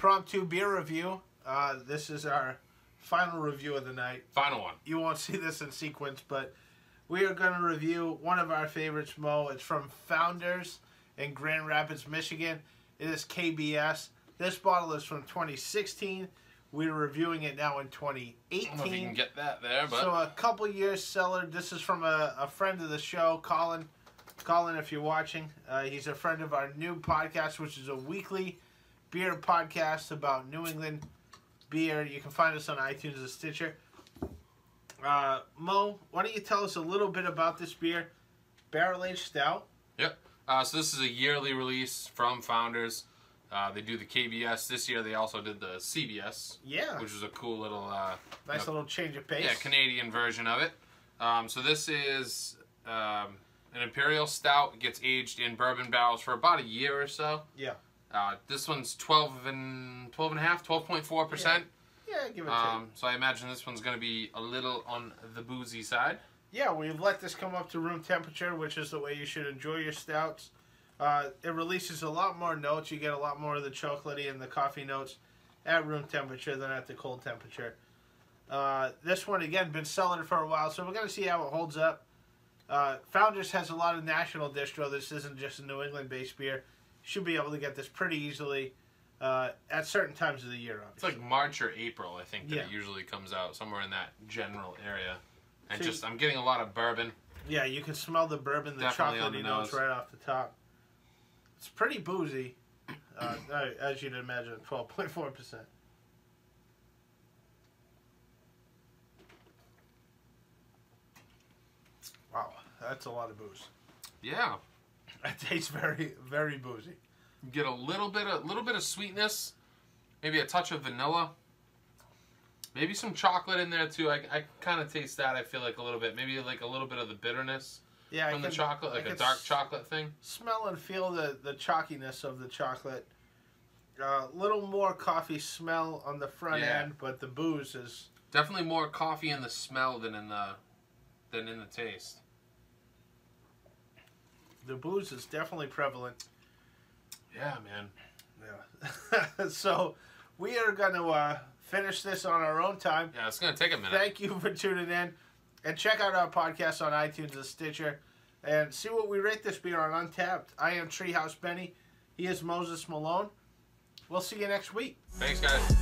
Impromptu beer review. This is our final review of the night. Final one. You won't see this in sequence, but we are going to review one of our favorites, Mo. It's from Founders in Grand Rapids, Michigan. It is KBS. This bottle is from 2016. We're reviewing it now in 2018. I don't know if you can get that there, but... So a couple years seller. This is from a friend of the show, Colin. Colin, if you're watching, he's a friend of our NEWBD Podcast, which is a weekly beer podcast about New England beer. You can find us on iTunes and Stitcher. Mo, why don't you tell us a little bit about this beer? Barrel-aged stout. Yep. So this is a yearly release from Founders. They do the KBS. This year they also did the CBS. Yeah. Which was a cool little... nice little change of pace. Yeah, Canadian version of it. So this is an Imperial Stout. It gets aged in bourbon barrels for about a year or so. Yeah. This one's 12.5, 12.4%. Yeah, give it to So I imagine this one's going to be a little on the boozy side. Yeah, we've let this come up to room temperature, which is the way you should enjoy your stouts. It releases a lot more notes. You get a lot more of the chocolatey and the coffee notes at room temperature than at the cold temperature. This one, again, been selling for a while, so we're going to see how it holds up. Founders has a lot of national distro. This isn't just a New England-based beer. Should be able to get this pretty easily at certain times of the year, obviously. It's like March or April, I think, that Yeah. it usually comes out, somewhere in that general area. And See, I'm getting a lot of bourbon. Yeah, you can smell the bourbon, the Definitely on chocolatey the notes nose. right off the top. It's pretty boozy, as you'd imagine, 12.4%. Wow, that's a lot of booze. Yeah. It tastes very, very boozy. You get a little bit of sweetness, maybe a touch of vanilla, maybe some chocolate in there too. I kind of taste that. I feel like a little bit, maybe like a little bit of the bitterness from the chocolate, like a dark chocolate thing. Smell and feel the chalkiness of the chocolate. A little more coffee smell on the front end, but the booze is definitely more coffee in the smell than in the taste. The booze is definitely prevalent. Yeah, man. Yeah. So we are going to finish this on our own time. Yeah, it's going to take a minute. Thank you for tuning in. And check out our podcast on iTunes and Stitcher. And see what we rate this beer on Untapped. I am Treehouse Benny. He is Moses Malone. We'll see you next week. Thanks, guys.